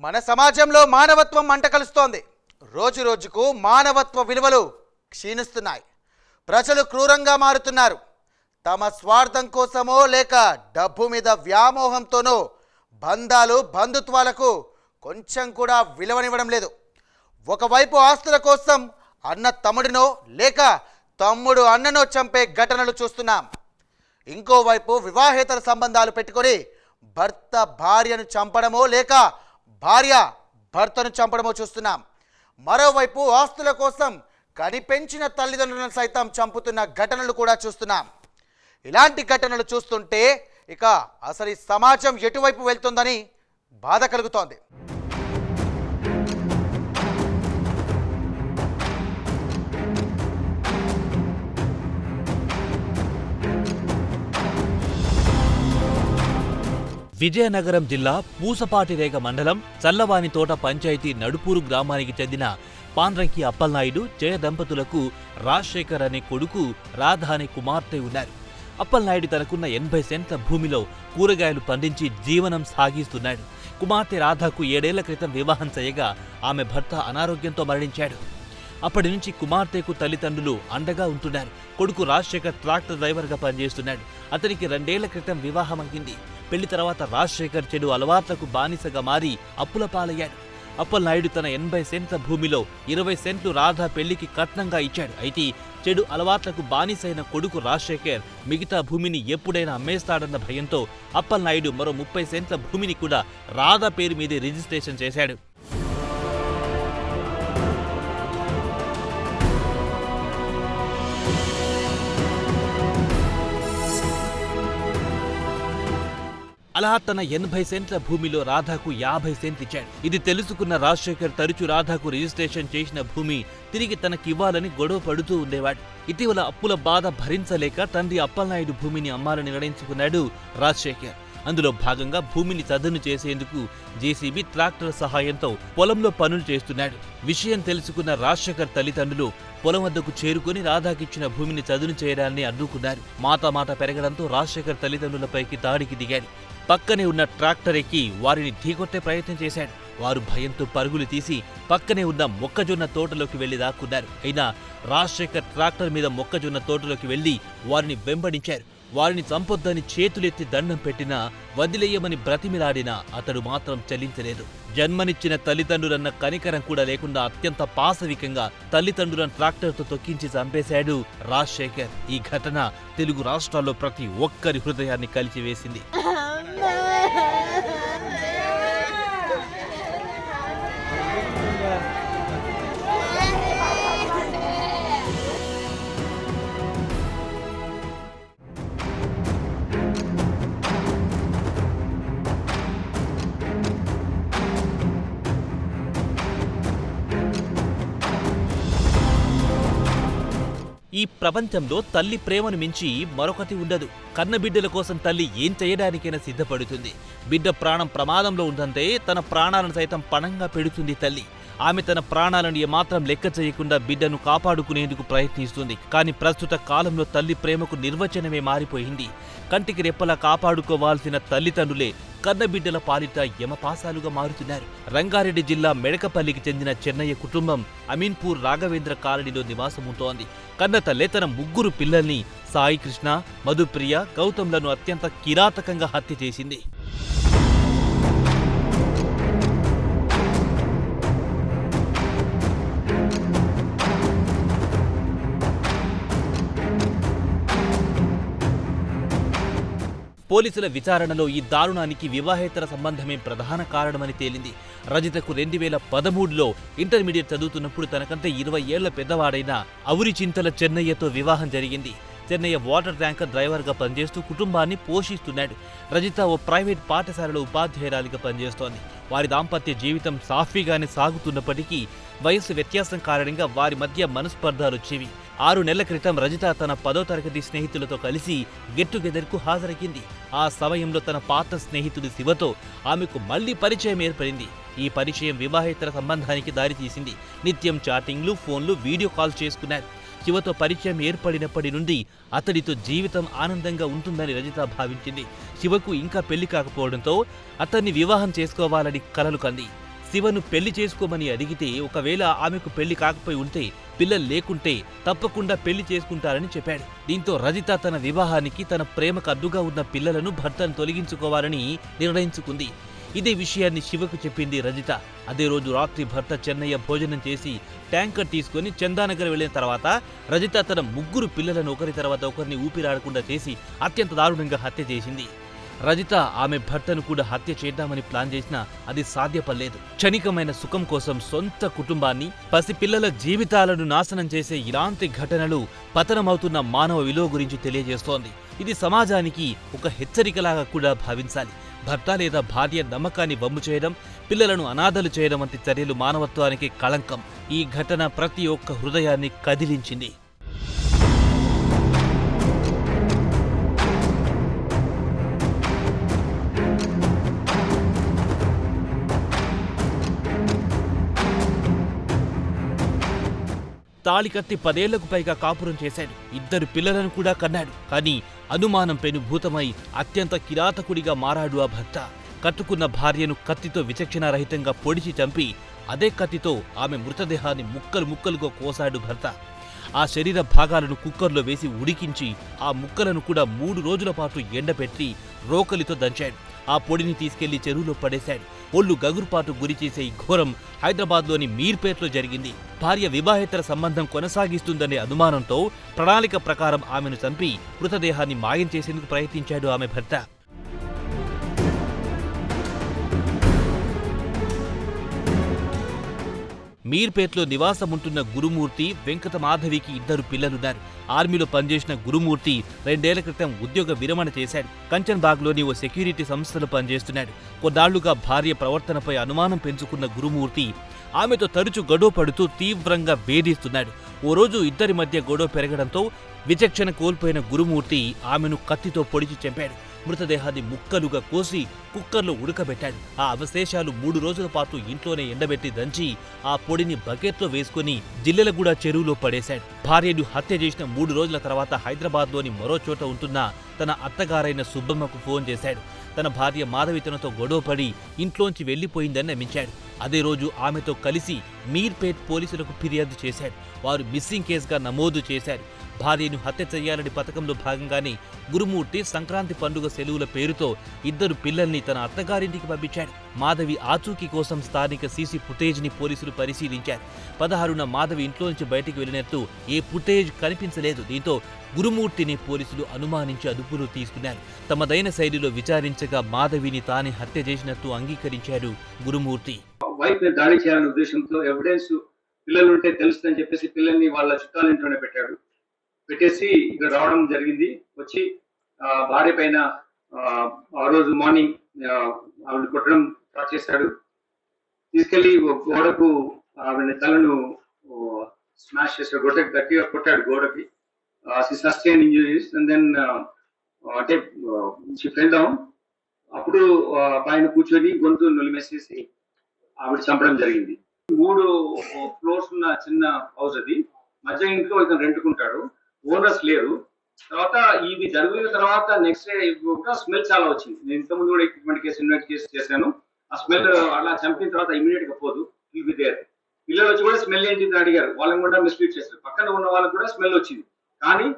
మన సమాజంలో మానవత్వం మంటకలుస్తోంది. రోజు రోజుకు మానవత్వ విలువలు క్షీణిస్తున్నాయి. ప్రజలు క్రూరంగా మారుతున్నారు. తమ స్వార్థం కోసమో లేక డబ్బు మీద వ్యామోహంతోనో బంధాలు బంధుత్వాలకు కొంచెం కూడా విలువనివ్వడం లేదు. ఒకవైపు ఆస్తుల కోసం అన్న తమ్ముడినో లేక తమ్ముడు అన్ననో చంపే ఘటనలు చూస్తున్నాం. ఇంకోవైపు వివాహేతర సంబంధాలు పెట్టుకొని భర్త భార్యను చంపడమో లేక భార్య భర్తను చంపడమో చూస్తున్నాం. మరోవైపు ఆస్తుల కోసం కనిపెంచిన తల్లిదండ్రులను సైతం చంపుతున్న ఘటనలు కూడా చూస్తున్నాం. ఇలాంటి ఘటనలు చూస్తుంటే ఇక అసలు ఈ సమాజం ఎటువైపు వెళ్తుందని బాధ కలుగుతోంది. విజయనగరం జిల్లా పూసపాటిరేగ మండలం చల్లవానితోట పంచాయతీ నడుపూరు గ్రామానికి చెందిన పాండ్రంకి అప్పలనాయుడు జయ దంపతులకు రాజశేఖర్ అనే కొడుకు రాధ అనే కుమార్తె ఉన్నారు. అప్పలనాయుడు తనకున్న 80 సెంట్ల భూమిలో కూరగాయలు పండించి జీవనం సాగిస్తున్నాడు. కుమార్తె రాధకు 7 ఏళ్ల క్రితం వివాహం చేయగా ఆమె భర్త అనారోగ్యంతో మరణించాడు. అప్పటి నుంచి కుమార్తెకు తల్లిదండ్రులు అండగా ఉంటున్నారు. కొడుకు రాజశేఖర్ ట్రాక్టర్ డ్రైవర్గా పనిచేస్తున్నాడు. అతనికి 2 ఏళ్ల క్రితం వివాహమైంది. పెళ్లి తర్వాత రాజశేఖర్ చెడు అలవాట్లకు బానిసగా మారి అప్పుల పాలయ్యాడు. అప్పలనాయుడు తన 80 సెంట్ల భూమిలో 20 సెంట్లు రాధ పెళ్లికి కట్నంగా ఇచ్చాడు. అయితే చెడు అలవాట్లకు బానిసైన కొడుకు రాజశేఖర్ మిగతా భూమిని ఎప్పుడైనా అమ్మేస్తాడన్న భయంతో అప్పలనాయుడు మరో 30 సెంట్ల భూమిని కూడా రాధ పేరు మీదే రిజిస్ట్రేషన్ చేశాడు. అలా తన 80 సెంట్ల భూమిలో రాధకు 50 సెంట్లు ఇచ్చాడు. ఇది తెలుసుకున్న రాజశేఖర్ తరచూ రాధకు రిజిస్ట్రేషన్ చేసిన భూమి తిరిగి తనకివ్వాలని గొడవ పడుతూ ఉండేవాడు. ఇటీవల అప్పుల బాధ భరించలేక తండ్రి అప్పలనాయుడు భూమిని అమ్మాలని నిర్ణయించుకున్నాడు రాజశేఖర్. అందులో భాగంగా భూమిని చదును చేసేందుకు జేసీబీ ట్రాక్టర్ సహాయంతో పొలంలో పనులు చేస్తున్నాడు. విషయం తెలుసుకున్న రాజశేఖర్ తల్లిదండ్రులు పొలం వద్దకు చేరుకుని రాధాకిచ్చిన భూమిని చదును చేయడాన్ని అడ్డుకున్నారు. మాట పెరగడంతో రాజశేఖర్ తల్లిదండ్రులపైకి దాడికి దిగాడు. పక్కనే ఉన్న ట్రాక్టర్ ఎక్కి వారిని ఢీకొట్టే ప్రయత్నం చేశాడు. వారు భయంతో పరుగులు తీసి పక్కనే ఉన్న మొక్కజొన్న తోటలోకి వెళ్లి దాక్కున్నారు. అయినా రాజశేఖర్ ట్రాక్టర్ మీద మొక్కజొన్న తోటలోకి వెళ్లి వారిని వెంబడించారు. వారిని చంపొద్దని చేతులెత్తి దండం పెట్టినా వదిలేయమని బ్రతిమిలాడినా అతడు మాత్రం చలించలేదు. జన్మనిచ్చిన తల్లిదండ్రులన్న కనికరం కూడా లేకుండా అత్యంత పాశవికంగా తల్లిదండ్రులను ట్రాక్టర్తో తొక్కించి చంపేశాడు రాజశేఖర్. ఈ ఘటన తెలుగు రాష్ట్రాల్లో ప్రతి ఒక్కరి హృదయాన్ని కలిచివేసింది. ఈ ప్రపంచంలో తల్లి ప్రేమను మించి మరొకటి ఉండదు. కన్నబిడ్డల కోసం తల్లి ఏం చేయడానికైనా సిద్ధపడుతుంది. బిడ్డ ప్రాణం ప్రమాదంలో ఉందంటే తన ప్రాణాలను సైతం పణంగా పెడుతుంది తల్లి. ఆమె తన ప్రాణాలను ఏమాత్రం లెక్క చేయకుండా బిడ్డను కాపాడుకునేందుకు ప్రయత్నిస్తుంది. కానీ ప్రస్తుత కాలంలో తల్లి ప్రేమకు నిర్వచనమే మారిపోయింది. కంటికి రెప్పలా కాపాడుకోవాల్సిన తల్లిదండ్రులే కన్నబిడ్డల పాలిట యమపాసాలుగా మారుతున్నారు. రంగారెడ్డి జిల్లా మెడకపల్లికి చెందిన చెన్నయ్య కుటుంబం అమీన్పూర్ రాఘవేంద్ర కాలనీలో నివాసముంటోంది. కన్న తల్లే తన 3 పిల్లల్ని సాయి కృష్ణ, మధుప్రియ, గౌతమ్లను అత్యంత కిరాతకంగా హత్య చేసింది. పోలీసుల విచారణలో ఈ దారుణానికి వివాహేతర సంబంధమే ప్రధాన కారణమని తేలింది. రజితకు 2013లో ఇంటర్మీడియట్ చదువుతున్నప్పుడు తనకంటే 20 ఏళ్ల పెద్దవాడైన అవురి చింతల చెన్నయ్యతో వివాహం జరిగింది. చెన్నయ్య వాటర్ ట్యాంకర్ డ్రైవర్గా పనిచేస్తూ కుటుంబాన్ని పోషిస్తున్నాడు. రజిత ఓ ప్రైవేట్ పాఠశాలలో ఉపాధ్యాయురాలిగా పనిచేస్తోంది. వారి దాంపత్య జీవితం సాఫీగానే సాగుతున్నప్పటికీ వయస్సు వ్యత్యాసం కారణంగా వారి మధ్య మనస్పర్ధాలొచ్చేవి. 6 నెలల క్రితం రజిత తన 10వ తరగతి స్నేహితులతో కలిసి గెట్ టుగెదర్కు హాజరైంది. ఆ సమయంలో తన పాత స్నేహితుడు శివతో ఆమెకు మళ్లీ పరిచయం ఏర్పడింది. ఈ పరిచయం వివాహేతర సంబంధానికి దారితీసింది. నిత్యం చాటింగ్లు, ఫోన్లు, వీడియో కాల్ చేసుకున్నారు. శివతో పరిచయం ఏర్పడినప్పటి నుండి అతడితో జీవితం ఆనందంగా ఉంటుందని రజిత భావించింది. శివకు ఇంకా పెళ్లి కాకపోవడంతో అతన్ని వివాహం చేసుకోవాలని కలలు కంది. శివను పెళ్లి చేసుకోమని అడిగితే ఒకవేళ ఆమెకు పెళ్లి కాకపోయి ఉంటే పిల్లలు లేకుంటే తప్పకుండా పెళ్లి చేసుకుంటారని చెప్పాడు. దీంతో రజిత తన వివాహానికి తన ప్రేమకు అడ్డుగా ఉన్న పిల్లలను భర్తను తొలగించుకోవాలని నిర్ణయించుకుంది. ఇదే విషయాన్ని శివకు చెప్పింది రజిత. అదే రోజు రాత్రి భర్త చెన్నయ్య భోజనం చేసి ట్యాంకర్ తీసుకుని చందానగర్ వెళ్లిన తర్వాత రజిత తన 3 పిల్లలను ఒకరి తర్వాత ఒకరిని ఊపిరాడకుండా చేసి అత్యంత దారుణంగా హత్య చేసింది. రజిత ఆమె భర్తను కూడా హత్య చేద్దామని ప్లాన్ చేసినా అది సాధ్యపడలేదు. క్షణికమైన సుఖం కోసం సొంత కుటుంబాన్ని, పసిపిల్లల జీవితాలను నాశనం చేసే ఇలాంటి ఘటనలు పతనమవుతున్న మానవ విలువ గురించి తెలియజేస్తోంది. ఇది సమాజానికి ఒక హెచ్చరికలాగా కూడా భావించాలి. భర్త లేదా భార్య నమ్మకాన్ని వమ్ము చేయడం, పిల్లలను అనాథలు చేయడం వంటి చర్యలు మానవత్వానికి కళంకం. ఈ ఘటన ప్రతి ఒక్క హృదయాన్ని కదిలించింది. తాళి కట్టి 10 ఏళ్లకు పైగా కాపురం చేశాడు. 2 పిల్లలను కూడా కన్నాడు. కానీ అనుమానం పెనుభూతమై అత్యంత కిరాతకుడిగా మారాడు ఆ భర్త. కట్టుకున్న భార్యను కత్తితో విచక్షణారహితంగా పొడిచి చంపి అదే కత్తితో ఆమె మృతదేహాన్ని ముక్కలు ముక్కలుగా కోసాడు భర్త. ఆ శరీర భాగాలను కుక్కర్లో వేసి ఉడికించి ఆ ముక్కలను కూడా 3 రోజుల పాటు ఎండబెట్టి రోకలితో దంచాడు. ఆ పొడిని తీసుకెళ్లి చెరువులో పడేశాడు. ఒళ్ళు గగురుపాటు గురి చేసే ఈ ఘోరం హైదరాబాద్లోని మీర్పేట్లో జరిగింది. భార్య వివాహేతర సంబంధం కొనసాగిస్తుందనే అనుమానంతో ప్రణాళిక ప్రకారం ఆమెను చంపి మృతదేహాన్ని మాయం చేసేందుకు ప్రయత్నించాడు ఆమె భర్త. మీర్పేట్లో నివాసముంటున్న గురుమూర్తి, వెంకట మాధవికి 2 పిల్లలున్నారు. ఆర్మీలో పనిచేసిన గురుమూర్తి 2 ఏళ్ల క్రితం ఉద్యోగ విరమణ చేశాడు. కంచన్బాగ్లోని ఓ సెక్యూరిటీ సంస్థలో పనిచేస్తున్నాడు. కొన్నాళ్లుగా భార్య ప్రవర్తనపై అనుమానం పెంచుకున్న గురుమూర్తి ఆమెతో తరచూ గొడవ పడుతూ తీవ్రంగా వేధిస్తున్నాడు. ఓ రోజు ఇద్దరి మధ్య గొడవ పెరగడంతో విచక్షణ కోల్పోయిన గురుమూర్తి ఆమెను కత్తితో పొడిచి చంపాడు. మృతదేహాన్ని ముక్కలుగా కోసి కుక్కర్లో ఉడకబెట్టాడు. ఆ అవశేషాలు 3 రోజుల పాటు ఇంట్లోనే ఎండబెట్టి దంచి ఆ పొడిని బకెట్లో వేసుకుని జిల్లెలగూడ చెరువులో పడేశాడు. భార్యను హత్య చేసిన 3 రోజుల తర్వాత హైదరాబాద్లోని మరో చోట ఉంటున్న తన అత్తగారైన సుబ్బమ్మకు ఫోన్ చేశాడు. తన భార్య మాధవి తనతో గొడవపడి ఇంట్లోంచి వెళ్లిపోయిందని నమ్మించాడు. అదే రోజు ఆమెతో కలిసి మీర్పేట్ పోలీసులకు ఫిర్యాదు చేశాడు. వారు మిస్సింగ్ కేసుగా నమోదు చేశారు. భార్యను హత్య చేయాలని పథకంలో భాగంగానే గురుమూర్తి సంక్రాంతి పండుగ సెలవుల పేరుతో 2 పిల్లల్ని తన అత్తగారింటికి పంపించాడు. మాధవి ఆచూకీ కోసం స్థానిక సీసీ ఫుటేజ్ని పోలీసులు పరిశీలించారు. 16న మాధవి ఇంట్లోంచి బయటికి వెళ్లినట్టు ఏ ఫుటేజ్ కనిపించలేదు. దీంతో గురుమూర్తిని పోలీసులు అనుమానించి అదుపులో తీసుకున్నారు. తమదైన శైలిలో విచారించగా మాధవిని తానే హత్య చేసినట్టు అంగీకరించాడు గురుమూర్తి. వైఫ్ దాడి చేయాలనే ఉద్దేశంతో ఎవిడెన్స్ పిల్లలు ఉంటే తెలుస్తుందని చెప్పేసి పిల్లల్ని వాళ్ళ చుట్టాల ఇంట్లోనే పెట్టేసి ఇక్కడ రావడం జరిగింది. వచ్చి భార్య పైన ఆ రోజు మార్నింగ్ ఆవిడ కొట్టడం స్టార్ట్ చేశాడు. తీసుకెళ్లి గోడకు ఆవిడ తలను స్మాష్ చేశాడు. గట్టిగా కొట్టాడు గోడకి. సస్టైన్ ఇంజురీస్ అండ్ దెన్ అంటే షీ ఫెల్ డౌన్. అప్పుడు పైన కూర్చొని గొంతు నులిమేసేసి ఆవిడ చంపడం జరిగింది. 3 ఫ్లోర్స్ ఉన్న చిన్న హౌస్ అది. మధ్య ఇంట్లో ఇతను రెంట్కుంటాడు. ఓనర్స్ లేరు. తర్వాత ఇది జరిగిన తర్వాత నెక్స్ట్ డే కూడా స్మెల్ చాలా వచ్చింది. నేను ఇంతకుముందు కూడా ఇన్వెస్ట్ కేసు చేశాను. ఆ స్మెల్ అలా చంపిన తర్వాత ఇమీడియట్ గా పోదు. Will there. పిల్లలు వచ్చి కూడా స్మెల్ ఏంటి అడిగారు. వాళ్ళని కూడా మిస్లీడ్ చేశారు. పక్కన ఉన్న వాళ్ళకి కూడా స్మెల్ వచ్చింది. కానీ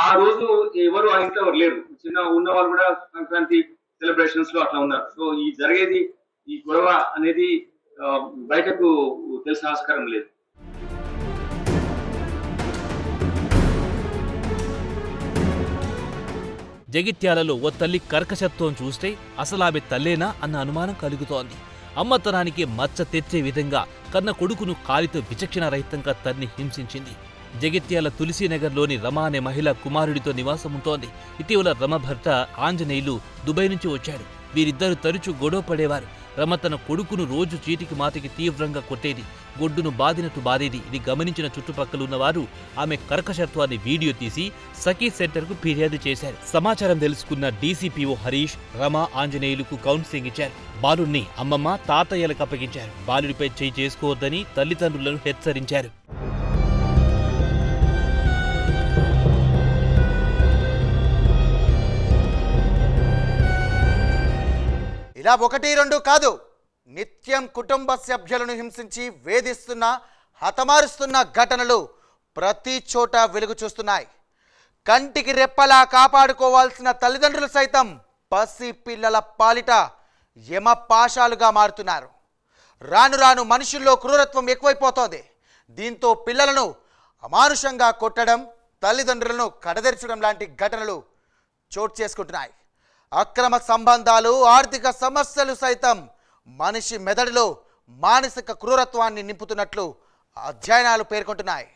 ఆ రోజు ఎవరు ఆ ఇంట్లో ఎవరు లేరు. చిన్న ఉన్న వాళ్ళు కూడా సంక్రాంతి సెలబ్రేషన్స్ లో అట్లా ఉన్నారు. సో ఈ జరిగేది ఈ గొడవ అనేది బయటకు తెలిసిన ఆస్కారం లేదు. జగిత్యాలలో ఓ తల్లి కర్కశత్వం చూస్తే అసలు ఆమె తల్లేనా అన్న అనుమానం కలుగుతోంది. అమ్మతనానికి మచ్చ తెచ్చే విధంగా కన్న కొడుకును కాలితో విచక్షణారహితంగా తన్ని హింసించింది. జగిత్యాల తులసీనగర్లోని రమ అనే మహిళ కుమారుడితో నివాసముంటోంది. ఇటీవల రమ భర్త ఆంజనేయులు దుబాయ్ నుంచి వచ్చాడు. వీరిద్దరూ తరచూ గొడవ పడేవారు. రమ తన కొడుకును రోజు చీటికి మాటికి తీవ్రంగా కొట్టేది. గొడ్డును బాదినట్టు బాదేది. ఇది గమనించిన చుట్టుపక్కలున్నవారు ఆమె కర్కశత్వాన్ని వీడియో తీసి సఖీ సెంటర్కు ఫిర్యాదు చేశారు. సమాచారం తెలుసుకున్న డీసీపీఓ హరీష్ రమ ఆంజనేయులకు కౌన్సిలింగ్ ఇచ్చారు. బాలుణ్ణి అమ్మమ్మ తాతయ్యలకు అప్పగించారు. బాలుడిపై చేయి చేసుకోవద్దని తల్లిదండ్రులను హెచ్చరించారు. ఇలా 1, 2 కాదు, నిత్యం కుటుంబ సభ్యులను హింసించి వేధిస్తున్న హతమారుస్తున్న ఘటనలు ప్రతి చోట వెలుగు చూస్తున్నాయి. కంటికి రెప్పలా కాపాడుకోవాల్సిన తల్లిదండ్రులు సైతం పసి పిల్లల పాలిట యమపాశాలుగా మారుతున్నారు. రాను రాను మనుషుల్లో క్రూరత్వం ఎక్కువైపోతోంది. దీంతో పిల్లలను అమానుషంగా కొట్టడం, తల్లిదండ్రులను కడదెర్చడం లాంటి ఘటనలు చోటు చేసుకుంటున్నాయి. అక్రమ సంబంధాలు, ఆర్థిక సమస్యలు సైతం మనిషి మెదడులో మానసిక క్రూరత్వాన్ని నింపుతున్నట్లు అధ్యయనాలు పేర్కొంటున్నాయి.